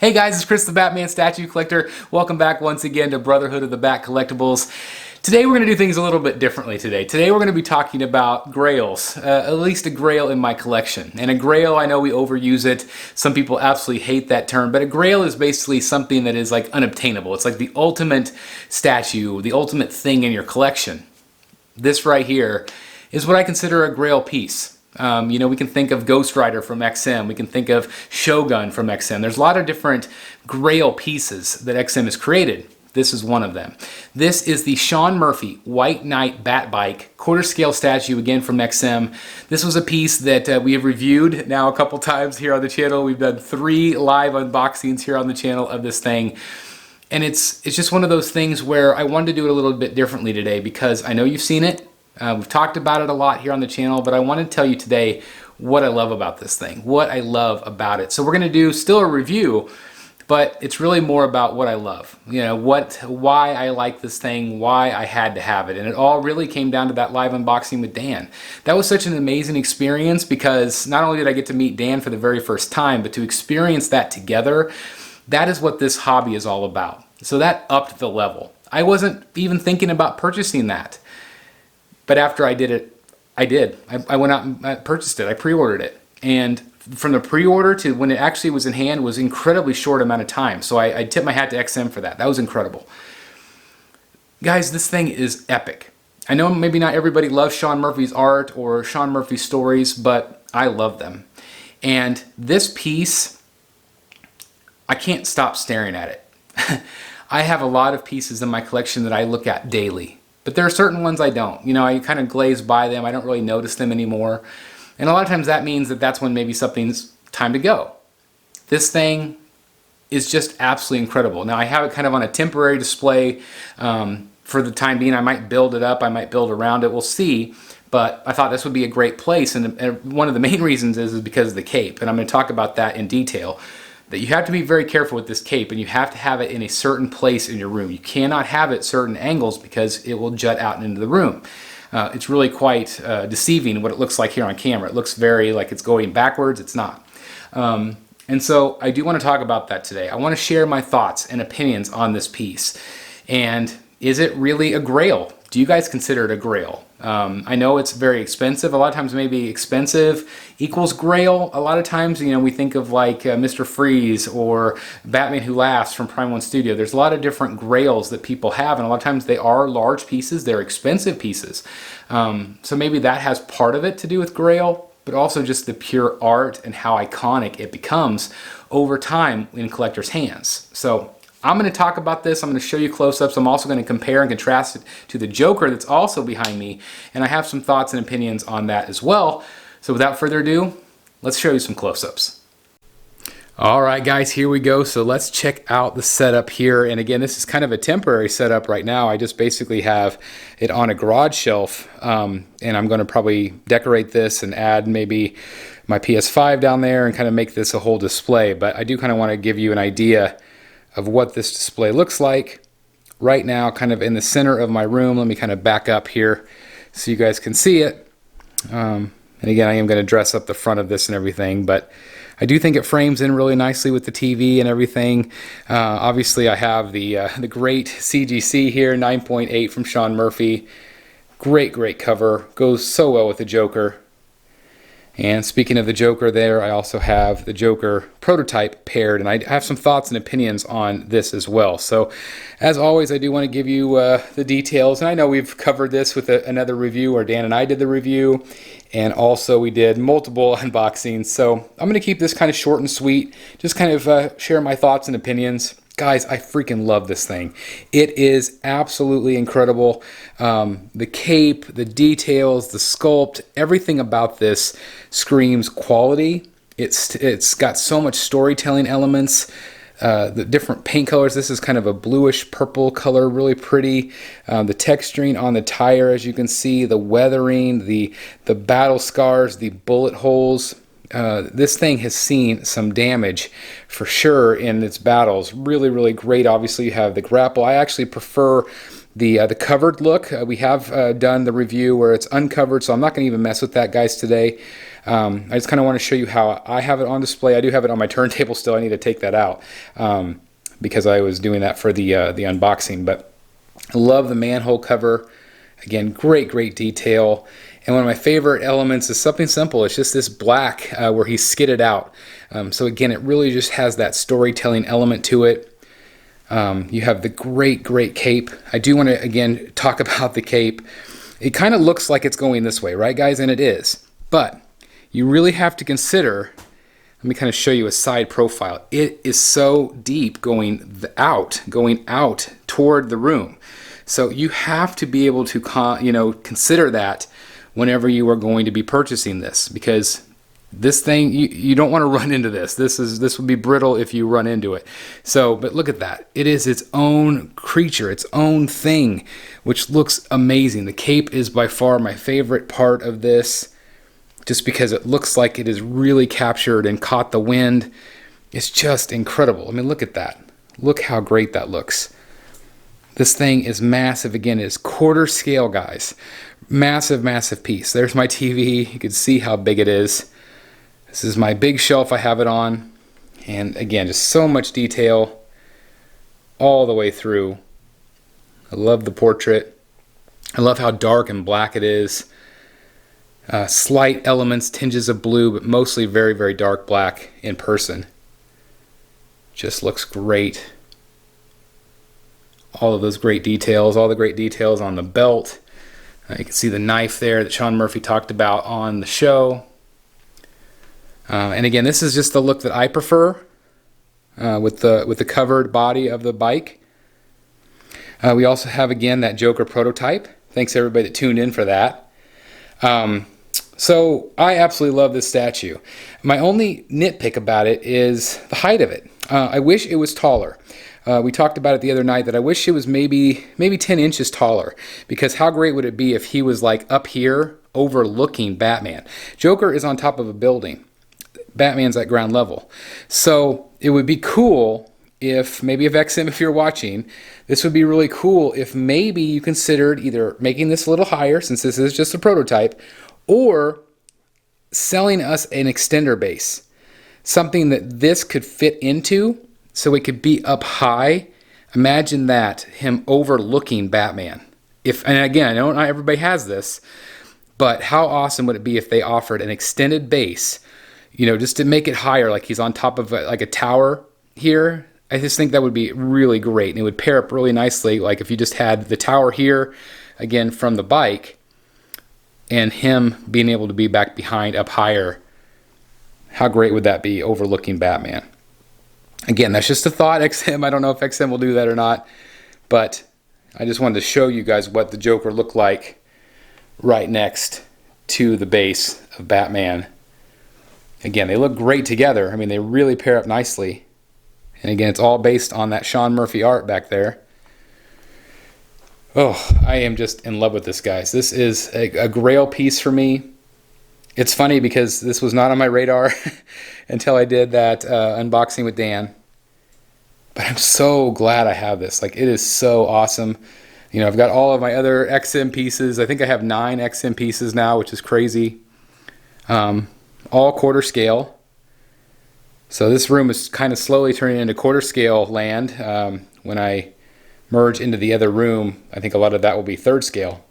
Hey guys, it's Chris the Batman Statue Collector. Welcome back once again to Brotherhood of the Bat Collectibles. Today we're going to do things a little bit differently today. Today we're going to be talking about grails, at least a grail in my collection. And a grail, I know we overuse it. Some people absolutely hate that term, but a grail is basically something that is like unobtainable. It's like the ultimate statue, the ultimate thing in your collection. This right here is what I consider a grail piece. You know, we can think of Ghost Rider from XM, we can think of Shogun from XM. There's a lot of different grail pieces that XM has created. This is one of them. This is the Sean Murphy White Knight Batbike quarter scale statue, again from XM. This was a piece that we have reviewed now a couple times here on the channel. We've done 3 live unboxings here on the channel of this thing. And it's just one of those things where I wanted to do it a little bit differently today because I know you've seen it. We've talked about it a lot here on the channel, but I want to tell you today what I love about this thing, what I love about it. So we're going to do still a review, but it's really more about what I love. You know, why I like this thing, why I had to have it. And it all really came down to that live unboxing with Dan. That was such an amazing experience because not only did I get to meet Dan for the very first time, but to experience that together, that is what this hobby is all about. So that upped the level. I wasn't even thinking about purchasing that. But after I did it, I did. I went out and I purchased it. I pre-ordered it. And from the pre-order to when it actually was in hand was incredibly short amount of time. So I tip my hat to XM for that. That was incredible. Guys, this thing is epic. I know maybe not everybody loves Sean Murphy's art or Sean Murphy's stories, but I love them. And this piece, I can't stop staring at it. I have a lot of pieces in my collection that I look at daily. But there are certain ones I don't. You know, I kind of glaze by them. I don't really notice them anymore. And a lot of times that means that that's when maybe something's time to go. This thing is just absolutely incredible. Now I have it kind of on a temporary display for the time being. I might build it up. I might build around it. We'll see. But I thought this would be a great place. And one of the main reasons is because of the cape. And I'm going to talk about that in detail. That you have to be very careful with this cape and you have to have it in a certain place in your room. You cannot have it certain angles because it will jut out into the room. It's really quite deceiving what it looks like here on camera. It looks very like it's going backwards. It's not. And so I do want to talk about that today. I want to share my thoughts and opinions on this piece. And is it really a grail? Do you guys consider it a grail? I know it's very expensive. A lot of times maybe expensive equals grail. A lot of times, you know, we think of like Mr. Freeze or Batman Who Laughs from Prime 1 Studio. There's a lot of different grails that people have, and a lot of times they are large pieces. They're expensive pieces. So maybe that has part of it to do with grail, but also just the pure art and how iconic it becomes over time in collectors' hands. So I'm going to talk about this. I'm going to show you close-ups. I'm also going to compare and contrast it to the Joker that's also behind me. And I have some thoughts and opinions on that as well. So without further ado, let's show you some close-ups. All right, guys, here we go. So let's check out the setup here. And again, this is kind of a temporary setup right now. I just basically have it on a garage shelf. And I'm going to probably decorate this and add maybe my PS5 down there and kind of make this a whole display. But I do kind of want to give you an idea of what this display looks like right now, kind of in the center of my room. Let me kind of back up here so you guys can see it. And again, I am going to dress up the front of this and everything, but I do think it frames in really nicely with the TV and everything. Obviously, I have the great CGC here, 9.8 from Sean Murphy. Great, great cover. Goes so well with the Joker. And speaking of the Joker there, I also have the Joker prototype paired, and I have some thoughts and opinions on this as well. So, as always, I do want to give you the details, and I know we've covered this with another review, or Dan and I did the review, and also we did multiple unboxings. So, I'm going to keep this kind of short and sweet, just kind of share my thoughts and opinions. Guys, I freaking love this thing. It is absolutely incredible. The cape, the details, the sculpt, everything about this screams quality. It's got so much storytelling elements. The different paint colors. This is kind of a bluish purple color, really pretty. The texturing on the tire, as you can see, the weathering, the battle scars, the bullet holes. This thing has seen some damage for sure in its battles. Really, really great. Obviously, you have the grapple. I actually prefer the covered look. We have done the review where it's uncovered, so I'm not going to even mess with that, guys, today. I just kind of want to show you how I have it on display. I do have it on my turntable still. I need to take that out because I was doing that for the unboxing. But I love the manhole cover. Again, great detail. And one of my favorite elements is something simple. It's just this black where he's skidded out. So again, it really just has that storytelling element to it. You have the great cape. I do want to, again, talk about the cape. It kind of looks like it's going this way, right, guys? And it is. But you really have to consider, let me kind of show you a side profile. It is so deep going out toward the room. So you have to be able to consider that whenever you are going to be purchasing this, because this thing, you don't want to run into this. This would be brittle if you run into it. So, but look at that. It is its own creature, its own thing, which looks amazing. The cape is by far my favorite part of this, just because it looks like it is really captured and caught the wind. It's just incredible. I mean, look at that. Look how great that looks. This thing is massive. Again, it is quarter scale, guys. Massive piece. There's my TV. You can see how big it is. This is my big shelf I have it on. And again, just so much detail all the way through. I love the portrait. I love how dark and black it is. Slight elements, tinges of blue, but mostly very dark black in person. Just looks great. All of those great details, all the great details on the belt. You can see the knife there that Sean Murphy talked about on the show. And again, this is just the look that I prefer with the covered body of the bike. We also have, again, that Joker prototype. Thanks everybody that tuned in for that. So I absolutely love this statue. My only nitpick about it is the height of it. I wish it was taller. We talked about it the other night that I wish it was maybe 10 inches taller, because how great would it be if he was like up here overlooking Batman. Joker is on top of a building. Batman's at ground level. So it would be cool if, maybe if XM, if you're watching, this would be really cool if maybe you considered either making this a little higher, since this is just a prototype, or selling us an extender base. Something that this could fit into, so it could be up high. Imagine that, him overlooking Batman. And again, I know not everybody has this, but how awesome would it be if they offered an extended base, just to make it higher, like he's on top of like a tower here. I just think that would be really great, and it would pair up really nicely, like if you just had the tower here, again, from the bike, and him being able to be back behind up higher. How great would that be, overlooking Batman? Again, that's just a thought, XM. I don't know if XM will do that or not, but I just wanted to show you guys what the Joker looked like right next to the base of Batman. Again, they look great together. I mean, they really pair up nicely. And again, it's all based on that Sean Murphy art back there. Oh, I am just in love with this, guys. This is a Grail piece for me. It's funny because this was not on my radar until I did that unboxing with Dan. But I'm so glad I have this. Like, it is so awesome. I've got all of my other XM pieces. I think I have 9 XM pieces now, which is crazy. All quarter scale. So this room is kind of slowly turning into quarter scale land. When I merge into the other room, I think a lot of that will be third scale.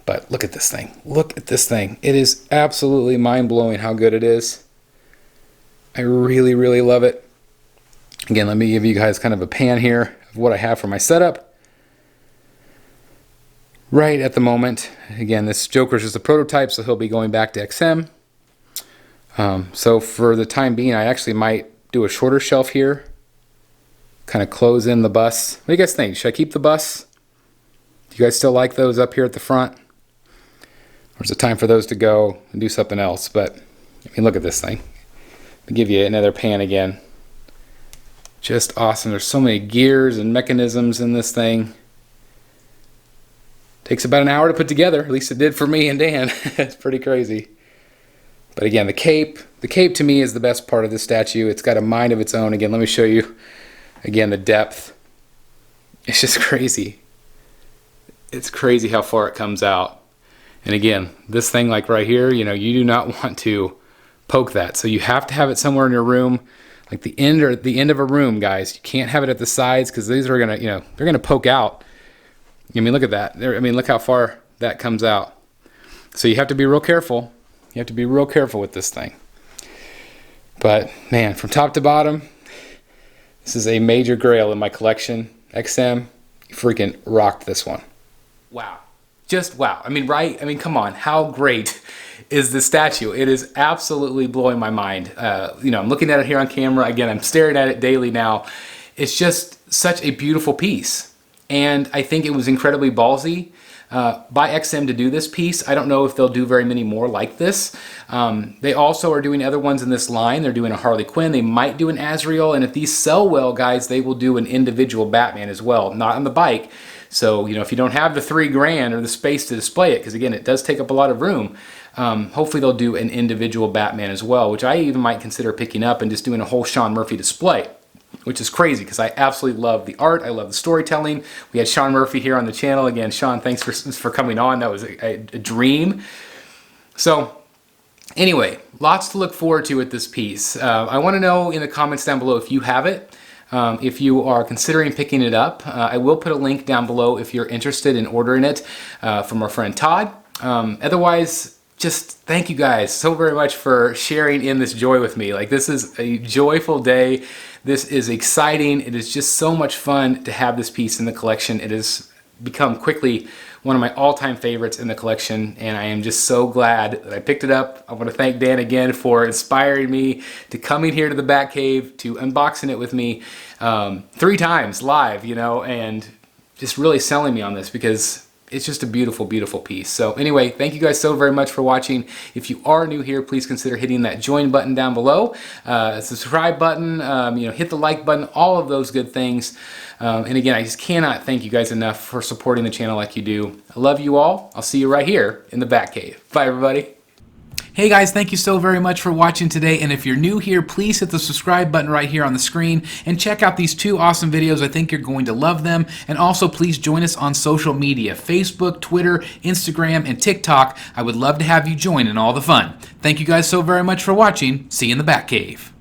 But look at this thing. Look at this thing. It is absolutely mind-blowing how good it is. I really love it. Again, let me give you guys kind of a pan here of what I have for my setup right at the moment. Again, this Joker's just a prototype, so he'll be going back to XM. So for the time being, I actually might do a shorter shelf here, kind of close in the bus. What do you guys think? Should I keep the bus? Do you guys still like those up here at the front? Or is it time for those to go and do something else? But I mean, look at this thing. I'll give you another pan again. Just awesome. There's so many gears and mechanisms in this thing. Takes about an hour to put together. At least it did for me and Dan. It's pretty crazy. But again, the cape to me is the best part of this statue. It's got a mind of its own. Again, let me show you again the depth. It's just crazy. It's crazy how far it comes out. And again, this thing like right here, you know, you do not want to poke that. So you have to have it somewhere in your room, like the end or the end of a room, guys. You can't have it at the sides because these are gonna, you know, they're gonna poke out. I mean, look at that. I mean, look how far that comes out. So you have to be real careful. You have to be real careful with this thing. But man, from top to bottom, this is a major Grail in my collection. XM, you freaking rocked this one. Wow. Just wow. I mean, right? I mean, come on. How great is this statue? It is absolutely blowing my mind. You know, I'm looking at it here on camera. Again, I'm staring at it daily now. It's just such a beautiful piece. And I think it was incredibly ballsy by XM to do this piece. I don't know if they'll do very many more like this. They also are doing other ones in this line. They're doing a Harley Quinn. They might do an Azrael. And if these sell well, guys, they will do an individual Batman as well, not on the bike. So, you know, if you don't have the $3,000 or the space to display it, because again, it does take up a lot of room, hopefully they'll do an individual Batman as well, which I even might consider picking up and just doing a whole Sean Murphy display, which is crazy because I absolutely love the art. I love the storytelling. We had Sean Murphy here on the channel. Again, Sean, thanks for coming on. That was a dream. So anyway, lots to look forward to with this piece. I want to know in the comments down below if you have it. If you are considering picking it up, I will put a link down below if you're interested in ordering it from our friend Todd. Otherwise, just thank you guys so very much for sharing in this joy with me. Like, this is a joyful day. This is exciting. It is just so much fun to have this piece in the collection. It has become quickly one of my all-time favorites in the collection, and I am just so glad that I picked it up. I want to thank Dan again for inspiring me to coming here to the Batcave, to unboxing it with me 3 times live, you know, and just really selling me on this because it's just a beautiful, beautiful piece. So anyway, thank you guys so very much for watching. If you are new here, please consider hitting that join button down below, subscribe button, you know, hit the like button, all of those good things. And again, I just cannot thank you guys enough for supporting the channel like you do. I love you all. I'll see you right here in the Batcave. Bye, everybody. Hey guys, thank you so very much for watching today, and if you're new here, please hit the subscribe button right here on the screen and check out these 2 awesome videos. I think you're going to love them. And also please join us on social media, Facebook, Twitter, Instagram, and TikTok. I would love to have you join in all the fun. Thank you guys so very much for watching. See you in the Batcave.